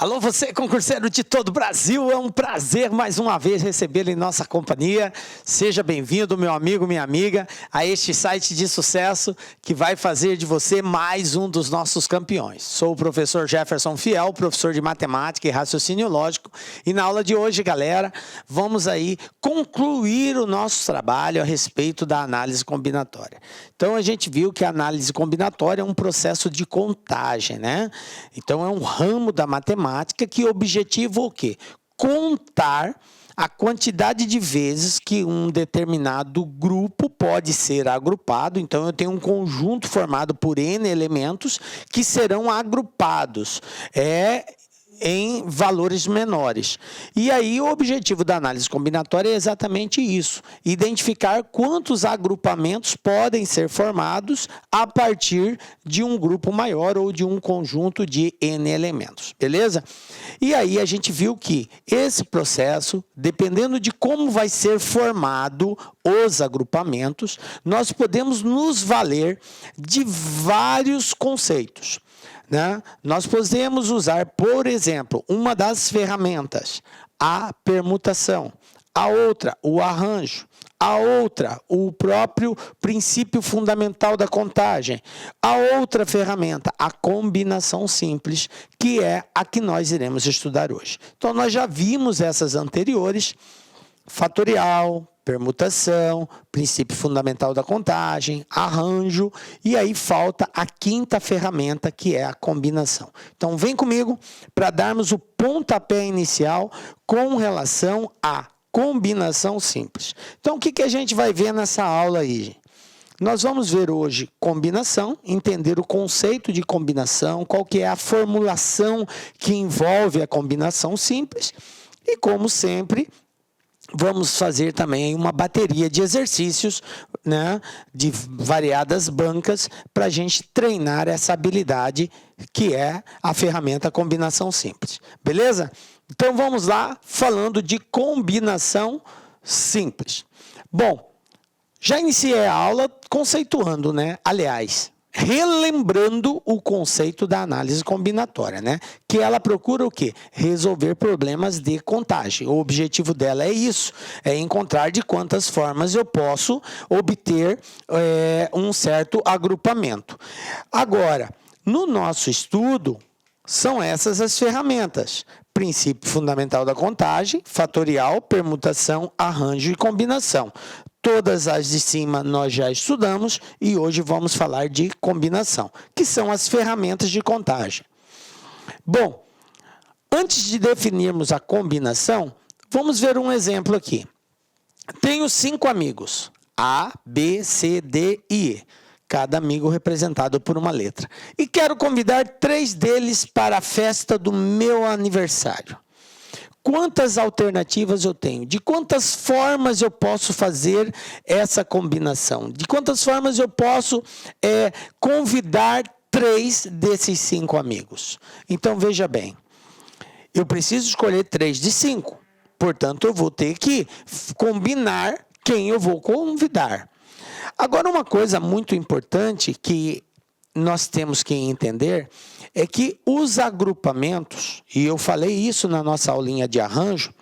Alô, você concurseiro de todo o Brasil, é um prazer mais uma vez recebê-lo em nossa companhia. Seja bem-vindo, meu amigo, minha amiga, a este site de sucesso que vai fazer de você mais um dos nossos campeões. Sou o professor Jefferson Fiel, professor de matemática e raciocínio lógico, e na aula de hoje, galera, vamos aí concluir o nosso trabalho a respeito da análise combinatória. Então, a gente viu que a análise combinatória é um processo de contagem, né? Então, é um ramo da matemática que objetiva o quê? Contar a quantidade de vezes que um determinado grupo pode ser agrupado. Então, eu tenho um conjunto formado por N elementos que serão agrupados em valores menores. E aí, o objetivo da análise combinatória é exatamente isso: identificar quantos agrupamentos podem ser formados a partir de um grupo maior ou de um conjunto de N elementos, beleza? E aí, a gente viu que esse processo, dependendo de como vai ser formado os agrupamentos, nós podemos nos valer de vários conceitos, né? Nós podemos usar, por exemplo, uma das ferramentas, a permutação, a outra, o arranjo, a outra, o próprio princípio fundamental da contagem, a outra ferramenta, a combinação simples, que é a que nós iremos estudar hoje. Então, nós já vimos essas anteriores: fatorial, permutação, princípio fundamental da contagem, arranjo, e aí falta a quinta ferramenta, que é a combinação. Então, vem comigo para darmos o pontapé inicial com relação à combinação simples. Então, o que a gente vai ver nessa aula aí, gente? Nós vamos ver hoje combinação, entender o conceito de combinação, qual que é a formulação que envolve a combinação simples, e, como sempre, vamos fazer também uma bateria de exercícios, né, de variadas bancas, para a gente treinar essa habilidade que é a ferramenta combinação simples. Beleza? Então vamos lá, falando de combinação simples. Bom, já iniciei a aula conceituando, né? Aliás, relembrando o conceito da análise combinatória, né? Que ela procura o quê? Resolver problemas de contagem. O objetivo dela é isso, é encontrar de quantas formas eu posso obter um certo agrupamento. Agora, no nosso estudo, são essas as ferramentas: princípio fundamental da contagem, fatorial, permutação, arranjo e combinação. Todas as de cima nós já estudamos e hoje vamos falar de combinação, que são as ferramentas de contagem. Bom, antes de definirmos a combinação, vamos ver um exemplo aqui. Tenho 5 amigos, A, B, C, D e E, cada amigo representado por uma letra, e quero convidar 3 deles para a festa do meu aniversário. Quantas alternativas eu tenho? De quantas formas eu posso fazer essa combinação? De quantas formas eu posso convidar 3 desses 5 amigos? Então, veja bem, eu preciso escolher 3 de 5. Portanto, eu vou ter que combinar quem eu vou convidar. Agora, uma coisa muito importante que nós temos que entender é que os agrupamentos, e eu falei isso na nossa aulinha de arranjo,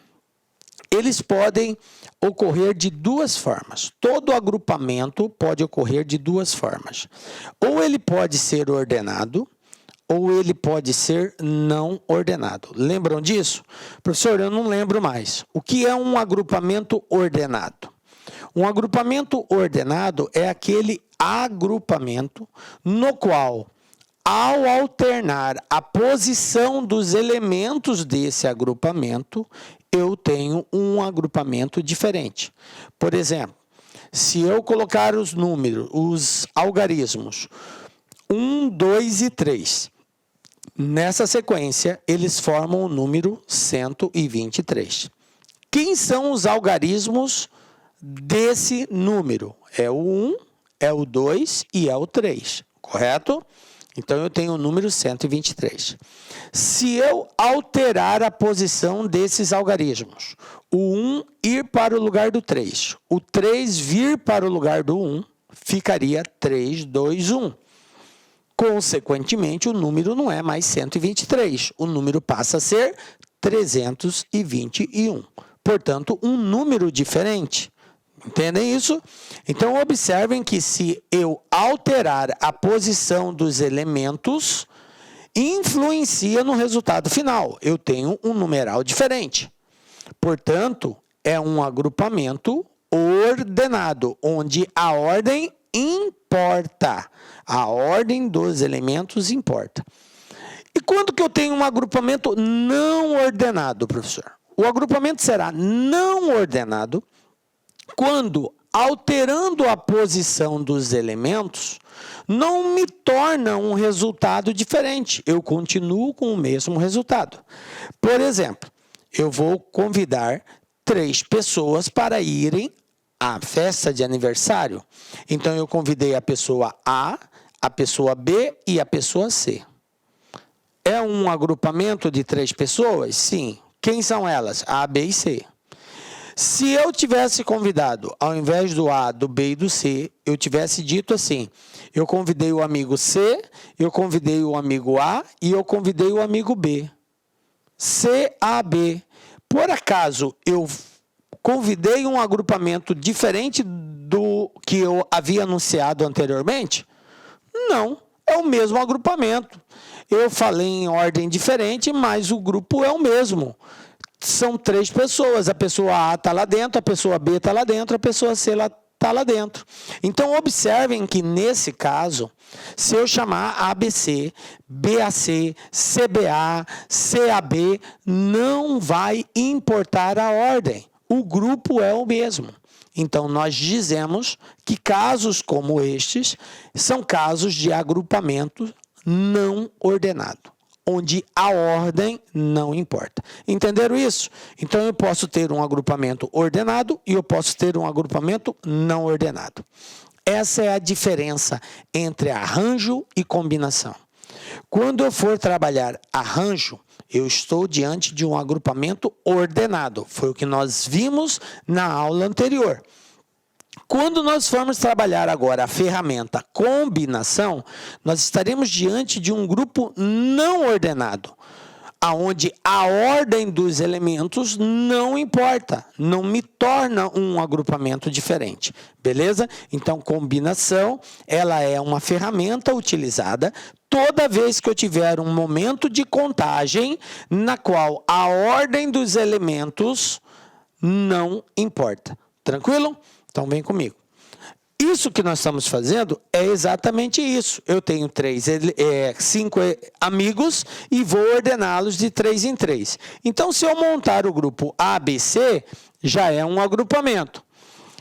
eles podem ocorrer de 2 formas. Todo agrupamento pode ocorrer de 2 formas. Ou ele pode ser ordenado, ou ele pode ser não ordenado. Lembram disso? Professor, eu não lembro mais. O que é um agrupamento ordenado? Um agrupamento ordenado é aquele agrupamento no qual, ao alternar a posição dos elementos desse agrupamento, eu tenho um agrupamento diferente. Por exemplo, se eu colocar os números, os algarismos 1, 2 e 3, nessa sequência, eles formam o número 123. Quem são os algarismos desse número? É o 1, é o 2 e é o 3, correto? Então, eu tenho o número 123. Se eu alterar a posição desses algarismos, o 1 ir para o lugar do 3, o 3 vir para o lugar do 1, ficaria 3, 2, 1. Consequentemente, o número não é mais 123. O número passa a ser 321. Portanto, um número diferente. Entendem isso? Então, observem que se eu alterar a posição dos elementos, influencia no resultado final. Eu tenho um numeral diferente. Portanto, é um agrupamento ordenado, onde a ordem importa. A ordem dos elementos importa. E quando que eu tenho um agrupamento não ordenado, professor? O agrupamento será não ordenado quando, alterando a posição dos elementos, não me torna um resultado diferente. Eu continuo com o mesmo resultado. Por exemplo, eu vou convidar 3 pessoas para irem à festa de aniversário. Então, eu convidei a pessoa A, a pessoa B e a pessoa C. É um agrupamento de 3 pessoas? Sim. Quem são elas? A, B e C. Se eu tivesse convidado, ao invés do A, do B e do C, eu tivesse dito assim, eu convidei o amigo C, eu convidei o amigo A e eu convidei o amigo B. C, A, B. Por acaso, eu convidei um agrupamento diferente do que eu havia anunciado anteriormente? Não, é o mesmo agrupamento. Eu falei em ordem diferente, mas o grupo é o mesmo. São 3 pessoas, a pessoa A está lá dentro, a pessoa B está lá dentro, a pessoa C está lá dentro. Então, observem que nesse caso, se eu chamar ABC, BAC, CBA, CAB, não vai importar a ordem. O grupo é o mesmo. Então, nós dizemos que casos como estes são casos de agrupamento não ordenado, onde a ordem não importa. Entenderam isso? Então, eu posso ter um agrupamento ordenado e eu posso ter um agrupamento não ordenado. Essa é a diferença entre arranjo e combinação. Quando eu for trabalhar arranjo, eu estou diante de um agrupamento ordenado. Foi o que nós vimos na aula anterior. Quando nós formos trabalhar agora a ferramenta combinação, nós estaremos diante de um grupo não ordenado, aonde a ordem dos elementos não importa, não me torna um agrupamento diferente, beleza? Então, combinação, ela é uma ferramenta utilizada toda vez que eu tiver um momento de contagem na qual a ordem dos elementos não importa. Tranquilo? Então, vem comigo. Isso que nós estamos fazendo é exatamente isso. Eu tenho 5 amigos e vou ordená-los de 3 em 3. Então, se eu montar o grupo ABC, já é um agrupamento.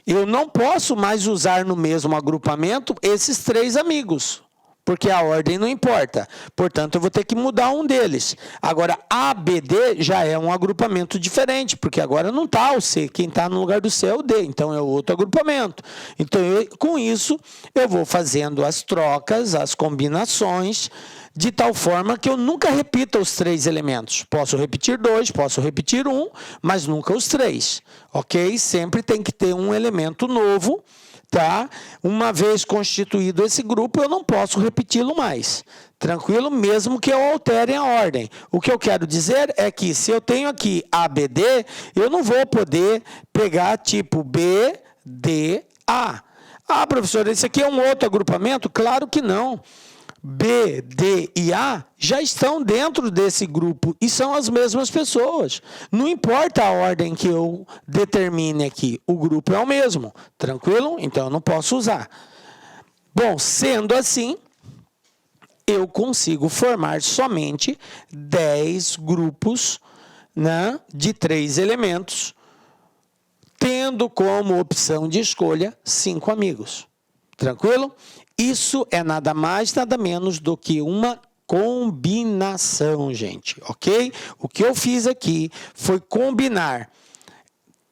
Eu não posso mais usar no mesmo agrupamento esses 3 amigos, porque a ordem não importa. Portanto, eu vou ter que mudar um deles. Agora, ABD já é um agrupamento diferente, porque agora não está o C. Quem está no lugar do C é o D, então é outro agrupamento. Então, com isso, eu vou fazendo as trocas, as combinações, de tal forma que eu nunca repita os 3 elementos. Posso repetir 2, posso repetir 1, mas nunca os 3. Ok? Sempre tem que ter um elemento novo. Tá? Uma vez constituído esse grupo, eu não posso repeti-lo mais. Tranquilo? Mesmo que eu altere a ordem. O que eu quero dizer é que se eu tenho aqui ABD, eu não vou poder pegar tipo B, D, A. Ah, professor, esse aqui é um outro agrupamento? Claro que não. B, D e A já estão dentro desse grupo e são as mesmas pessoas. Não importa a ordem que eu determine aqui, o grupo é o mesmo. Tranquilo? Então, eu não posso usar. Bom, sendo assim, eu consigo formar somente 10 grupos, né, de 3 elementos, tendo como opção de escolha 5 amigos. Tranquilo? Isso é nada mais, nada menos do que uma combinação, gente, ok? O que eu fiz aqui foi combinar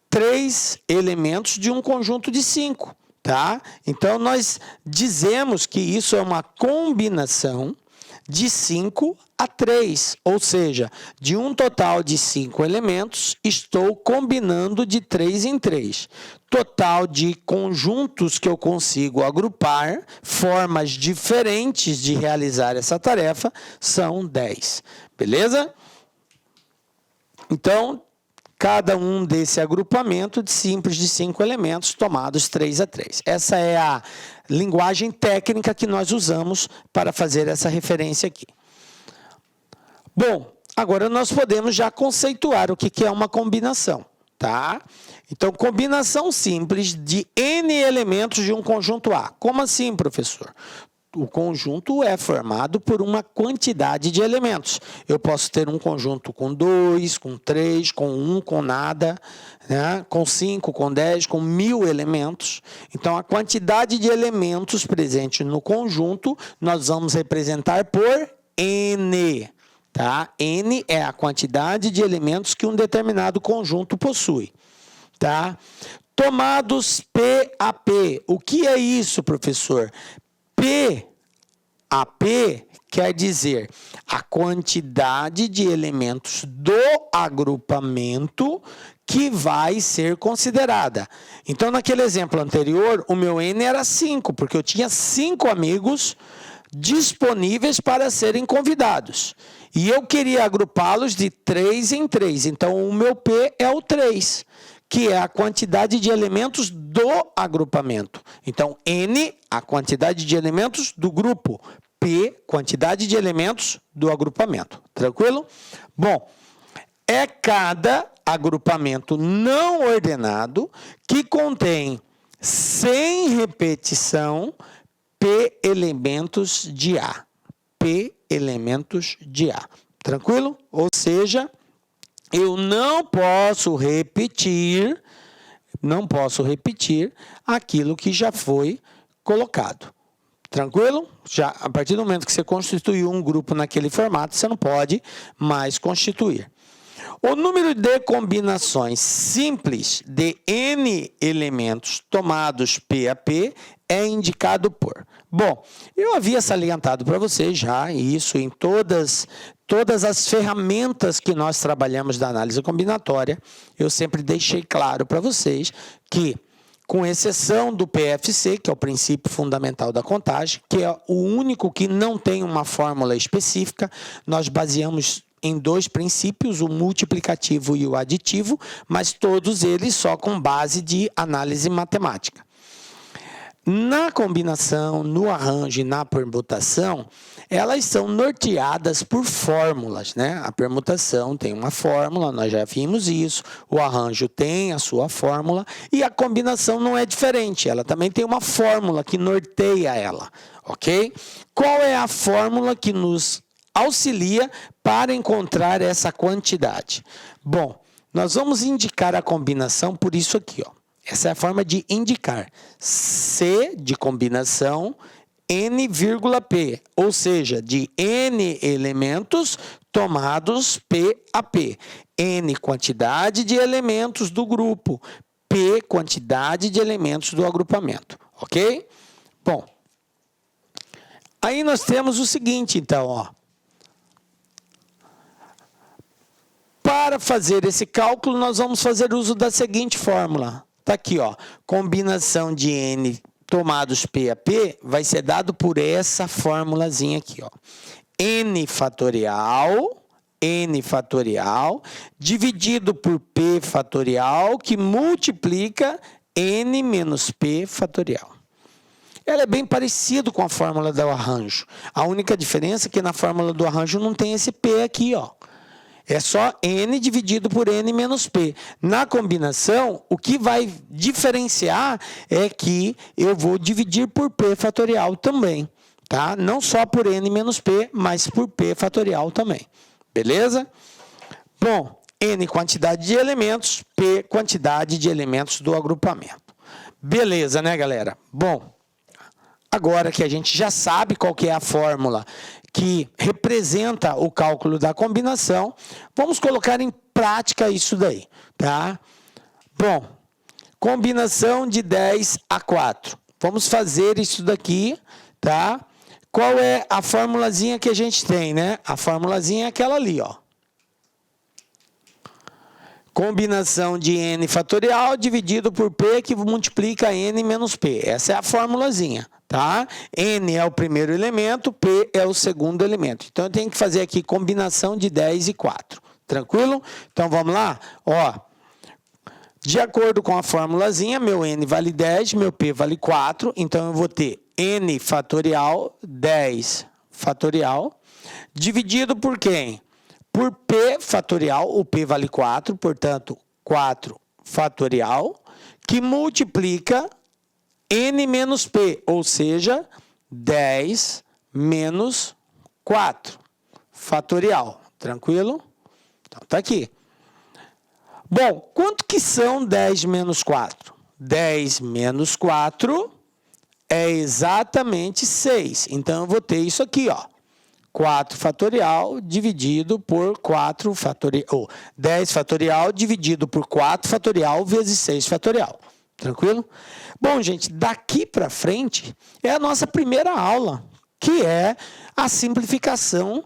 3 elementos de um conjunto de 5, tá? Então, nós dizemos que isso é uma combinação de 5 a 3, ou seja, de um total de 5 elementos, estou combinando de 3 em 3. Total de conjuntos que eu consigo agrupar, formas diferentes de realizar essa tarefa, são 10. Beleza? Então, cada um desse agrupamento de simples de 5 elementos tomados 3 a 3. Essa é a linguagem técnica que nós usamos para fazer essa referência aqui. Bom, agora nós podemos já conceituar o que é uma combinação, tá? Então, combinação simples de N elementos de um conjunto A. Como assim, professor? O conjunto é formado por uma quantidade de elementos. Eu posso ter um conjunto com 2, com 3, com 1, com nada, né? Com 5, com 10, com 1000 elementos. Então, a quantidade de elementos presentes no conjunto, nós vamos representar por N. Tá? N é a quantidade de elementos que um determinado conjunto possui. Tá? Tomados P a P. O que é isso, professor? P a P quer dizer a quantidade de elementos do agrupamento que vai ser considerada. Então, naquele exemplo anterior, o meu N era 5, porque eu tinha 5 amigos disponíveis para serem convidados. E eu queria agrupá-los de 3 em 3. Então, o meu P é o 3, que é a quantidade de elementos do agrupamento. Então, N, a quantidade de elementos do grupo. P, quantidade de elementos do agrupamento. Tranquilo? Bom, é cada agrupamento não ordenado que contém, sem repetição, P elementos de A. P elementos de A. Tranquilo? Ou seja, eu não posso repetir aquilo que já foi colocado. Tranquilo? Já, a partir do momento que você constituiu um grupo naquele formato, você não pode mais constituir. O número de combinações simples de N elementos tomados P a P é indicado por... Bom, eu havia salientado para vocês já isso em todas as ferramentas que nós trabalhamos da análise combinatória. Eu sempre deixei claro para vocês que, com exceção do PFC, que é o princípio fundamental da contagem, que é o único que não tem uma fórmula específica, nós baseamos em 2 princípios, o multiplicativo e o aditivo, mas todos eles só com base de análise matemática. Na combinação, no arranjo e na permutação, elas são norteadas por fórmulas, né? A permutação tem uma fórmula, nós já vimos isso, o arranjo tem a sua fórmula e a combinação não é diferente, ela também tem uma fórmula que norteia ela, ok? Qual é a fórmula que nos auxilia para encontrar essa quantidade? Bom, nós vamos indicar a combinação por isso aqui, ó. Essa é a forma de indicar. C de combinação, N, P, ou seja, de N elementos tomados P a P. N, quantidade de elementos do grupo. P, quantidade de elementos do agrupamento. Ok? Bom, aí nós temos o seguinte, então, ó. Para fazer esse cálculo, nós vamos fazer uso da seguinte fórmula. Está aqui, ó. Combinação de N tomados P a P vai ser dado por essa formulazinha aqui, ó. N fatorial dividido por P fatorial, que multiplica N menos P fatorial. Ela é bem parecida com a fórmula do arranjo. A única diferença é que na fórmula do arranjo não tem esse P aqui, ó. É só N dividido por N menos P. Na combinação, o que vai diferenciar é que eu vou dividir por P fatorial também. Tá? Não só por N menos P, mas por P fatorial também. Beleza? Bom, N quantidade de elementos, P quantidade de elementos do agrupamento. Beleza, né, galera? Bom, agora que a gente já sabe qual que é a fórmula que representa o cálculo da combinação, vamos colocar em prática isso daí, tá? Bom, combinação de 10 a 4. Vamos fazer isso daqui, tá? qual é a formulazinha que a gente tem, né? A formulazinha é aquela ali, ó. Combinação de n fatorial dividido por p que multiplica n menos p. Essa é a formulazinha, tá? N é o primeiro elemento, p é o segundo elemento. Então, eu tenho que fazer aqui combinação de 10 e 4. Tranquilo? Então, vamos lá? Ó, de acordo com a formulazinha, meu n vale 10, meu p vale 4. Então, eu vou ter n fatorial, 10 fatorial, dividido por quem? Por p fatorial, o p vale 4, portanto, 4 fatorial, que multiplica n menos p, ou seja, 10 menos 4 fatorial. Tranquilo? Então, tá aqui. Bom, quanto que são 10 menos 4? 10 menos 4 é exatamente 6. Então, eu vou ter isso aqui, ó. 4 fatorial dividido por 4 fatorial, 10 fatorial dividido por 4 fatorial vezes 6 fatorial. Tranquilo? Bom, gente, daqui para frente é a nossa primeira aula, que é a simplificação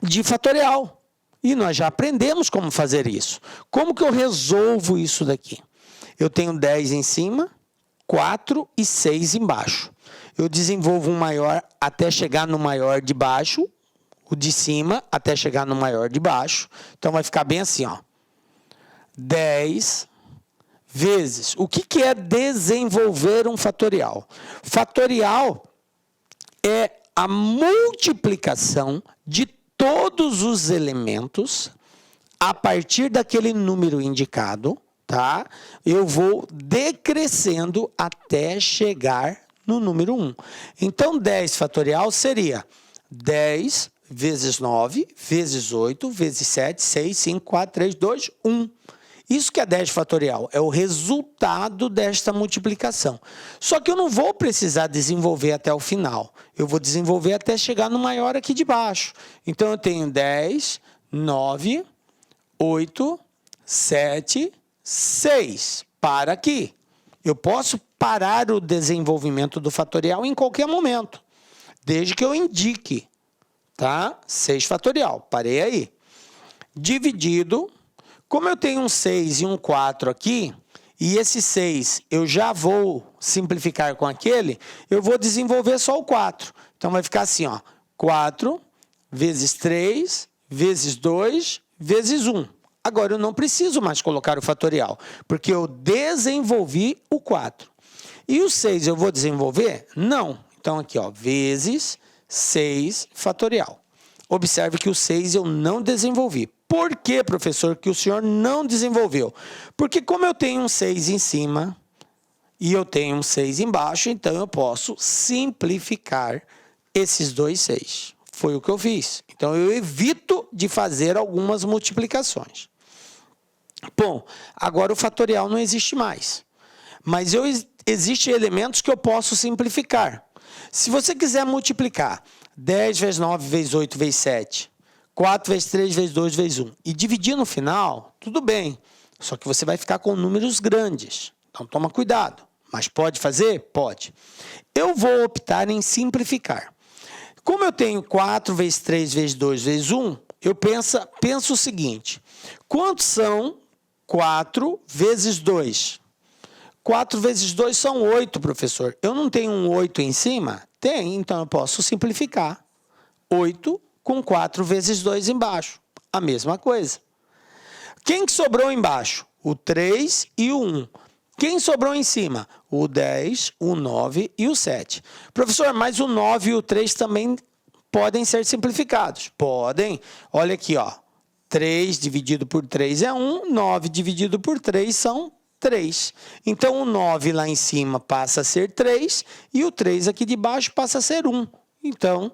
de fatorial. E nós já aprendemos como fazer isso. Como que eu resolvo isso daqui? Eu tenho 10 em cima, 4 e 6 embaixo. Eu desenvolvo um maior até chegar no maior de baixo, o de cima até chegar no maior de baixo. Então, vai ficar bem assim, ó. 10 vezes. O que é desenvolver um fatorial? Fatorial é a multiplicação de todos os elementos a partir daquele número indicado, tá? Eu vou decrescendo até chegar no número 1. Então, 10 fatorial seria 10 vezes 9, vezes 8, vezes 7, 6, 5, 4, 3, 2, 1. Isso que é 10 fatorial, é o resultado desta multiplicação. Só que eu não vou precisar desenvolver até o final. Eu vou desenvolver até chegar no maior aqui de baixo. Então, eu tenho 10, 9, 8, 7, 6. Para aqui. Eu posso parar o desenvolvimento do fatorial em qualquer momento, desde que eu indique, tá? 6 fatorial, parei aí. Dividido, como eu tenho um 6 e um 4 aqui, e esse 6 eu já vou simplificar com aquele, eu vou desenvolver só o 4. Então, vai ficar assim, ó, 4 vezes 3 vezes 2 vezes 1. Agora, eu não preciso mais colocar o fatorial, porque eu desenvolvi o 4. E o 6 eu vou desenvolver? Não. Então, aqui, ó, vezes 6 fatorial. Observe que o 6 eu não desenvolvi. Por que, professor, que o senhor não desenvolveu? Porque como eu tenho um 6 em cima e eu tenho um 6 embaixo, então eu posso simplificar esses dois 6. Foi o que eu fiz. Então, eu evito de fazer algumas multiplicações. Bom, agora o fatorial não existe mais. Mas existem elementos que eu posso simplificar. Se você quiser multiplicar 10 vezes 9 vezes 8 vezes 7, 4 vezes 3 vezes 2 vezes 1, e dividir no final, tudo bem. Só que você vai ficar com números grandes. Então, toma cuidado. Mas pode fazer? Pode. Eu vou optar em simplificar. Como eu tenho 4 vezes 3 vezes 2 vezes 1, eu penso o seguinte. Quantos são 4 vezes 2? 4 vezes 2 são 8, professor. Eu não tenho um 8 em cima? Tem, então eu posso simplificar. 8 com 4 vezes 2 embaixo. A mesma coisa. Quem que sobrou embaixo? O 3 e o 1. Quem sobrou em cima? O 10, o 9 e o 7. Professor, mas o 9 e o 3 também podem ser simplificados. Podem. Olha aqui, ó. 3 dividido por 3 é 1, 9 dividido por 3 são 3. Então, o 9 lá em cima passa a ser 3 e o 3 aqui de baixo passa a ser 1. Então,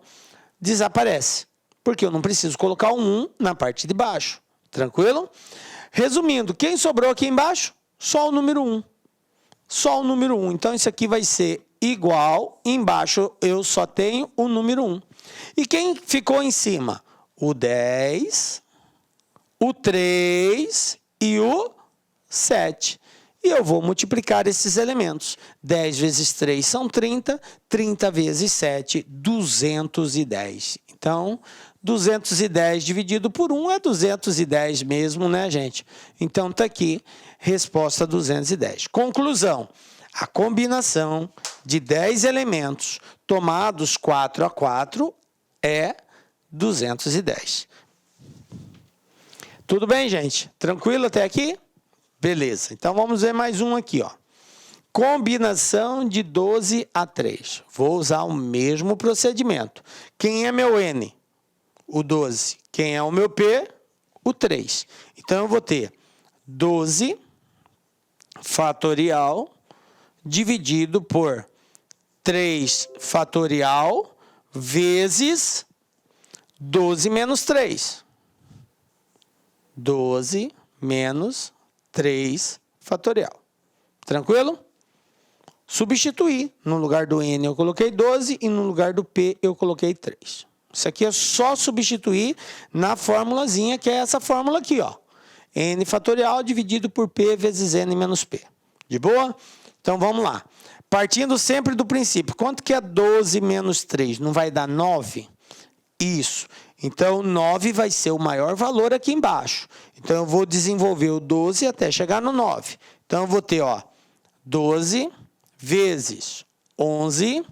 desaparece, porque eu não preciso colocar o 1 na parte de baixo. Tranquilo? Resumindo, quem sobrou aqui embaixo? Só o número 1. Só o número 1. Então, isso aqui vai ser igual. Embaixo, eu só tenho o número 1. E quem ficou em cima? O 10, o 3 e o 7. e eu vou multiplicar esses elementos. 10 vezes 3 são 30, 30 vezes 7, 210. Então, 210 dividido por 1 é 210 mesmo, né, gente? Então, está aqui, resposta 210. Conclusão. A combinação de 10 elementos tomados 4 a 4 é 210. Tudo bem, gente? Tranquilo até aqui? Beleza. Então, vamos ver mais um aqui, ó. Combinação de 12 a 3. Vou usar o mesmo procedimento. Quem é meu N? O 12. Quem é o meu P? O 3. Então, eu vou ter 12 fatorial dividido por 3 fatorial vezes 12 menos 3. 12 menos 3 fatorial. Tranquilo? Substituir. No lugar do N eu coloquei 12 e no lugar do P eu coloquei 3. Isso aqui é só substituir na formulazinha, que é essa fórmula aqui, ó. N fatorial dividido por P vezes N menos P. De boa? Então, vamos lá. Partindo sempre do princípio. Quanto que é 12 menos 3? Não vai dar 9? Isso. Então, 9 vai ser o maior valor aqui embaixo. Então, eu vou desenvolver o 12 até chegar no 9. Então, eu vou ter, ó, 12 vezes 11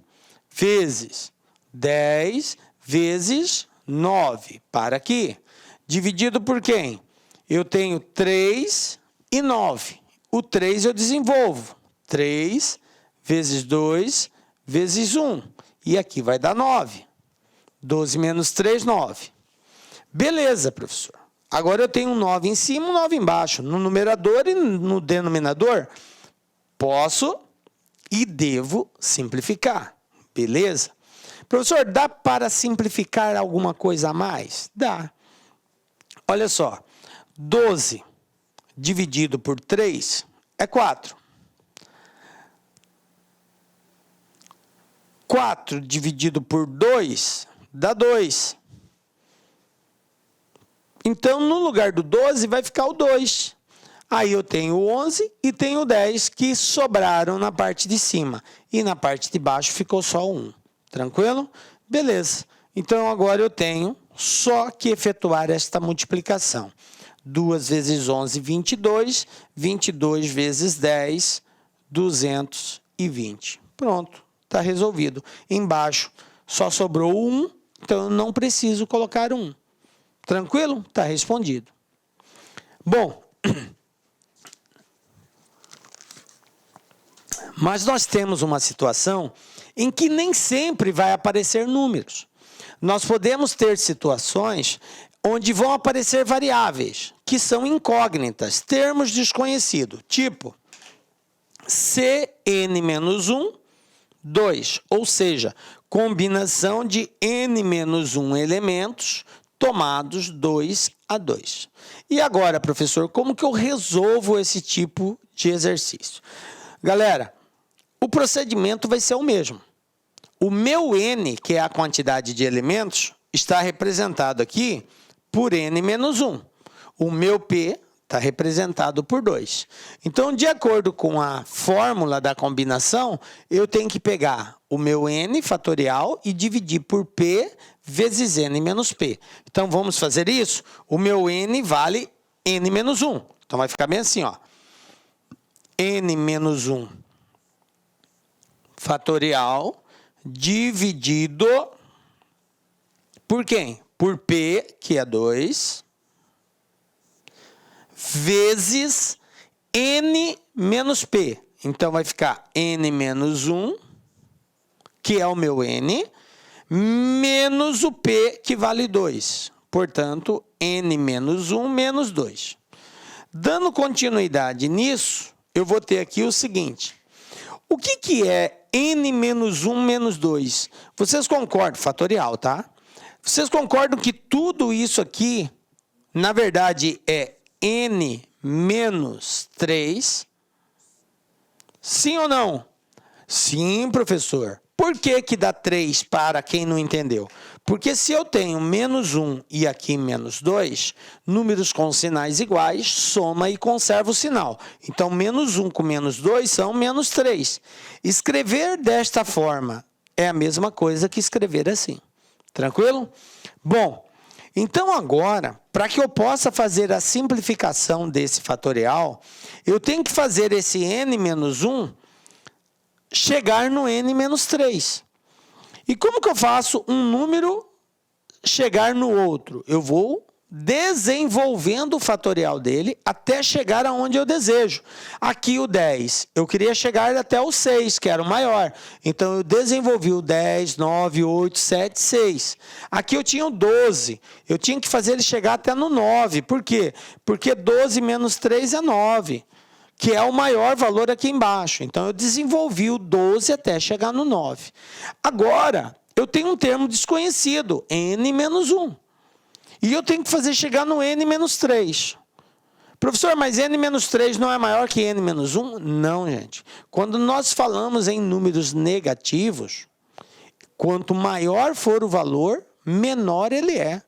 vezes 10 vezes 9. Para aqui. Dividido por quem? Eu tenho 3 e 9. O 3 eu desenvolvo. 3 vezes 2 vezes 1. E aqui vai dar 9. 12 menos 3, 9. Beleza, professor. Agora eu tenho um 9 em cima e um 9 embaixo. No numerador e no denominador, posso e devo simplificar. Beleza? Professor, dá para simplificar alguma coisa a mais? Dá. Olha só. 12 dividido por 3 é 4. 4 dividido por 2 dá 2. Então, no lugar do 12, vai ficar o 2. Aí eu tenho o 11 e tenho o 10 que sobraram na parte de cima. E na parte de baixo ficou só o 1. Tranquilo? Beleza. Então, agora eu tenho só que efetuar esta multiplicação. 2 vezes 11, 22. 22 vezes 10, 220. Pronto. Está resolvido. Embaixo só sobrou o 1, então eu não preciso colocar 1. Tranquilo? Está respondido. Bom, mas nós temos uma situação em que nem sempre vai aparecer números. Nós podemos ter situações onde vão aparecer variáveis, que são incógnitas, termos desconhecidos, tipo Cn-1, 2, ou seja, combinação de n-1 elementos tomados 2 a 2. E agora, professor, como que eu resolvo esse tipo de exercício? Galera, o procedimento vai ser o mesmo. O meu n, que é a quantidade de elementos, está representado aqui por n-1. O meu p está representado por 2. Então, de acordo com a fórmula da combinação, eu tenho que pegar o meu n fatorial e dividir por p vezes n menos p. Então, vamos fazer isso? O meu n vale n menos 1. Então, vai ficar bem assim, ó. n menos 1 fatorial dividido por quem? Por p, que é 2, vezes n menos p. Então, vai ficar n menos 1, que é o meu n, menos o p, que vale 2. Portanto, n menos 1 menos 2. Dando continuidade nisso, eu vou ter aqui o seguinte. O que é n menos 1 menos 2? Vocês concordam? Fatorial, tá? Vocês concordam que tudo isso aqui, na verdade, é n menos 3? Sim ou não? Sim, professor. Por que que dá 3 para quem não entendeu? Porque se eu tenho menos 1 e aqui menos 2, números com sinais iguais, soma e conserva o sinal. Então, menos 1 com menos 2 são menos 3. Escrever desta forma é a mesma coisa que escrever assim. Tranquilo? Bom, então agora, para que eu possa fazer a simplificação desse fatorial, eu tenho que fazer esse n menos 1 chegar no n menos 3. E como que eu faço um número chegar no outro? Eu vou desenvolvendo o fatorial dele até chegar aonde eu desejo. Aqui o 10, eu queria chegar até o 6, que era o maior. Então, eu desenvolvi o 10, 9, 8, 7, 6. Aqui eu tinha o 12, eu tinha que fazer ele chegar até no 9. Por quê? Porque 12 menos 3 é 9, que é o maior valor aqui embaixo. Então, eu desenvolvi o 12 até chegar no 9. Agora, eu tenho um termo desconhecido, n menos 1. E eu tenho que fazer chegar no n menos 3. Professor, mas n menos 3 não é maior que n menos 1? Não, gente. Quando nós falamos em números negativos, quanto maior for o valor, menor ele é.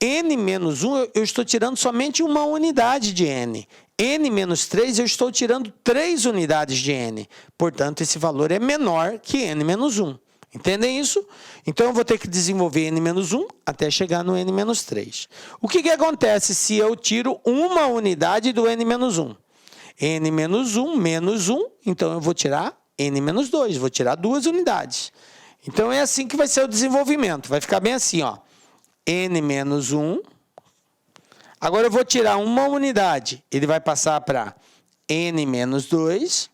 N menos 1, eu estou tirando somente uma unidade de n. N menos 3, eu estou tirando 3 unidades de n. Portanto, esse valor é menor que n menos 1. Entendem isso? Então, eu vou ter que desenvolver n menos 1 até chegar no n menos 3. O que acontece se eu tiro uma unidade do n menos 1? N menos 1 menos 1, então eu vou tirar n menos 2, vou tirar 2 unidades. Então, é assim que vai ser o desenvolvimento. Vai ficar bem assim, ó. N menos 1. Agora, eu vou tirar uma unidade. Ele vai passar para n menos 2.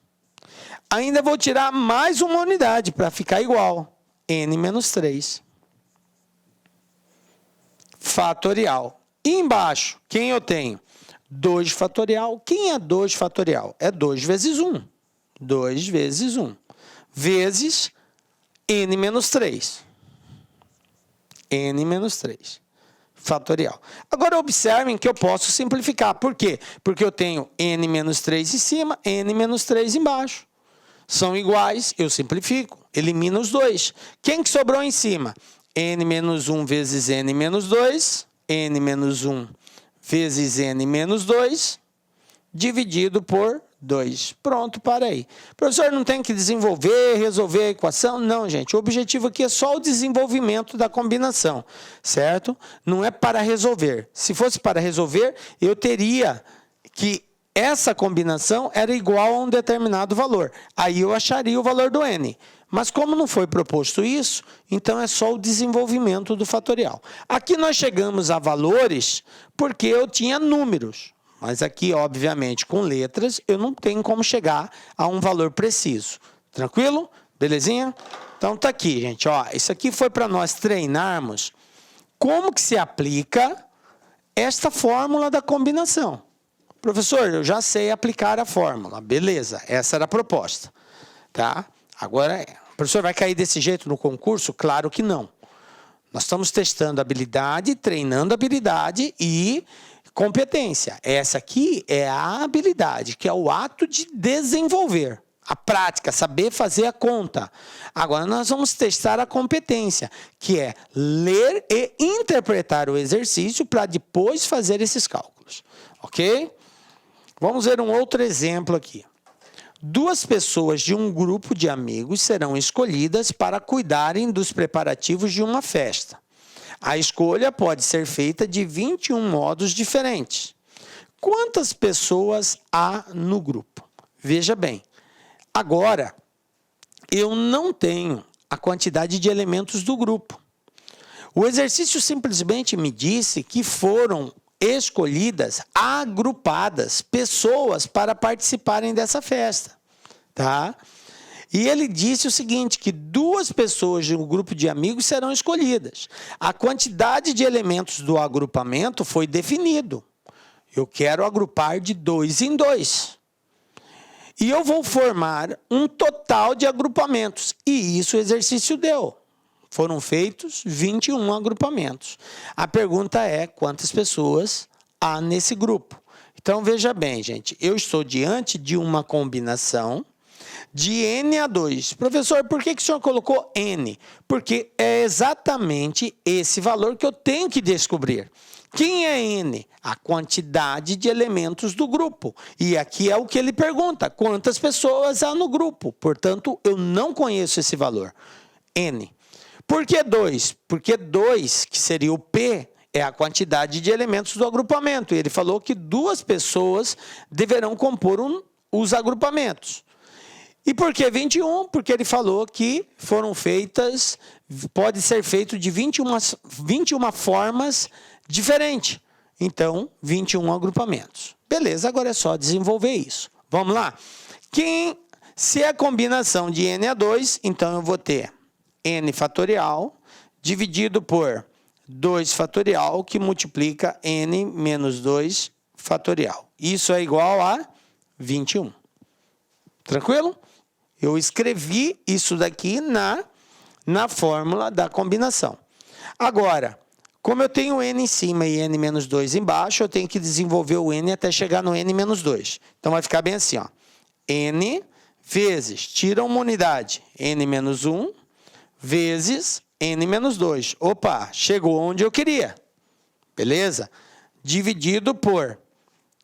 Ainda vou tirar mais uma unidade para ficar igual. N menos 3. Fatorial. E embaixo, quem eu tenho? 2 fatorial. Quem é 2 fatorial? É 2 vezes 1. 2 vezes 1. Vezes n menos 3. N menos 3. Fatorial. Agora, observem que eu posso simplificar. Por quê? Porque eu tenho n menos 3 em cima, n menos 3 embaixo. São iguais, eu simplifico, elimino os dois. Quem que sobrou em cima? N menos 1 vezes n menos 2, n menos 1 vezes n menos 2, dividido por 2. Pronto, para aí. Professor, não tem que desenvolver, resolver a equação? Não, gente. O objetivo aqui é só o desenvolvimento da combinação, certo? Não é para resolver. Se fosse para resolver, eu teria que essa combinação era igual a um determinado valor. Aí eu acharia o valor do n. Mas como não foi proposto isso, então é só o desenvolvimento do fatorial. Aqui nós chegamos a valores porque eu tinha números. Mas aqui, obviamente, com letras, eu não tenho como chegar a um valor preciso. Tranquilo? Belezinha? Então, tá aqui, gente. Ó, isso aqui foi para nós treinarmos como que se aplica esta fórmula da combinação. Professor, eu já sei aplicar a fórmula. Beleza, essa era a proposta. Tá? Agora, o professor vai cair desse jeito no concurso? Claro que não. Nós estamos testando habilidade, treinando habilidade e competência. Essa aqui é a habilidade, que é o ato de desenvolver. A prática, saber fazer a conta. Agora, nós vamos testar a competência, que é ler e interpretar o exercício para depois fazer esses cálculos. Ok? Vamos ver um outro exemplo aqui. 2 pessoas de um grupo de amigos serão escolhidas para cuidarem dos preparativos de uma festa. A escolha pode ser feita de 21 modos diferentes. Quantas pessoas há no grupo? Veja bem, agora eu não tenho a quantidade de elementos do grupo. O exercício simplesmente me disse que foram escolhidas, agrupadas, pessoas para participarem dessa festa, tá? E ele disse o seguinte, que 2 pessoas de um grupo de amigos serão escolhidas. A quantidade de elementos do agrupamento foi definido. Eu quero agrupar de 2 em 2. E eu vou formar um total de agrupamentos. E isso o exercício deu. Foram feitos 21 agrupamentos. A pergunta é, quantas pessoas há nesse grupo? Então, veja bem, gente, eu estou diante de uma combinação de n a 2. Professor, por que o senhor colocou n? Porque é exatamente esse valor que eu tenho que descobrir. Quem é n? A quantidade de elementos do grupo. E aqui é o que ele pergunta, quantas pessoas há no grupo? Portanto, eu não conheço esse valor, n. Por que 2? Porque 2, que seria o P, é a quantidade de elementos do agrupamento. E ele falou que 2 pessoas deverão compor os agrupamentos. E por que 21? Porque ele falou que foram feitas, pode ser feito de 21 formas diferentes. Então, 21 agrupamentos. Beleza, agora é só desenvolver isso. Vamos lá? Se é a combinação de n a 2, então eu vou ter n fatorial dividido por 2 fatorial, que multiplica n menos 2 fatorial. Isso é igual a 21. Tranquilo? Eu escrevi isso daqui na fórmula da combinação. Agora, como eu tenho n em cima e n menos 2 embaixo, eu tenho que desenvolver o n até chegar no n menos 2. Então, vai ficar bem assim, ó. N vezes, tira uma unidade, n menos 1, vezes n menos 2. Opa, chegou onde eu queria. Beleza? Dividido por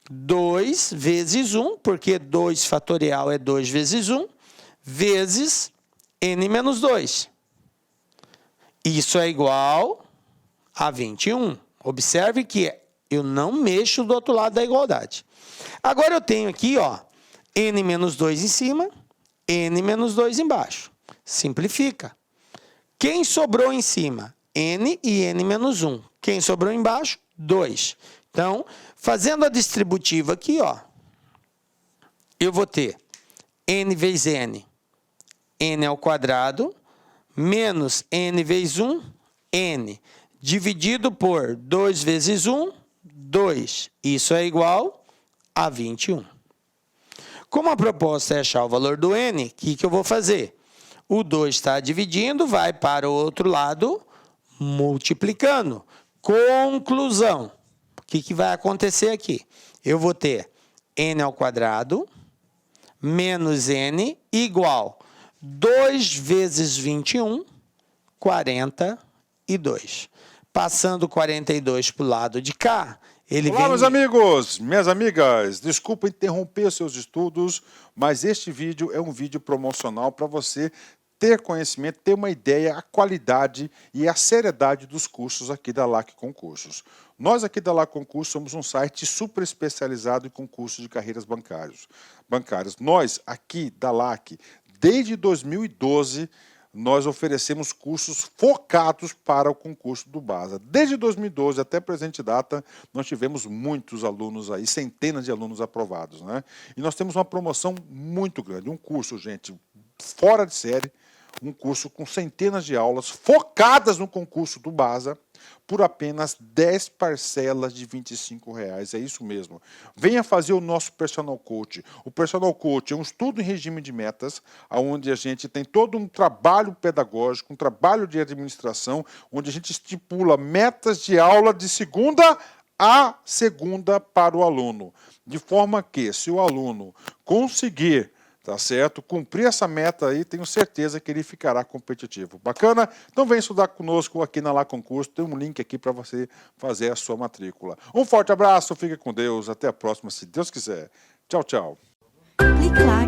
2 vezes 1, porque 2 fatorial é 2 vezes 1, vezes n menos 2. Isso é igual a 21. Observe que eu não mexo do outro lado da igualdade. Agora eu tenho aqui, ó, n menos 2 em cima, n menos 2 embaixo. Simplifica. Quem sobrou em cima? N e n menos 1. Quem sobrou embaixo? 2. Então, fazendo a distributiva aqui, ó, eu vou ter n vezes n ao quadrado, menos n vezes 1, n, dividido por 2 vezes 1, 2. Isso é igual a 21. Como a proposta é achar o valor do n, o que eu vou fazer? O 2 está dividindo, vai para o outro lado, multiplicando. Conclusão. O que vai acontecer aqui? Eu vou ter n ao quadrado menos n igual 2 vezes 21, 42. Passando 42 para o lado de cá, ele Olá, vem... meus amigos, minhas amigas. Desculpa interromper seus estudos, mas este vídeo é um vídeo promocional para você ter conhecimento, ter uma ideia, a qualidade e a seriedade dos cursos aqui da LAC Concursos. Nós aqui da LAC Concursos somos um site super especializado em concursos de carreiras bancárias. Nós aqui da LAC, desde 2012, nós oferecemos cursos focados para o concurso do BASA. Desde 2012 até a presente data, nós tivemos muitos alunos aí, centenas de alunos aprovados, né? E nós temos uma promoção muito grande, um curso, gente, fora de série, um curso com centenas de aulas focadas no concurso do BASA, por apenas 10 parcelas de R$25. É isso mesmo. Venha fazer o nosso Personal Coach. O Personal Coach é um estudo em regime de metas, onde a gente tem todo um trabalho pedagógico, um trabalho de administração, onde a gente estipula metas de aula de segunda a segunda para o aluno. De forma que, se o aluno conseguir, tá certo, cumprir essa meta aí, tenho certeza que ele ficará competitivo. Bacana? Então vem estudar conosco aqui na LAC Concurso, tem um link aqui para você fazer a sua matrícula. Um forte abraço, fique com Deus, até a próxima, se Deus quiser. Tchau, tchau. Clique lá.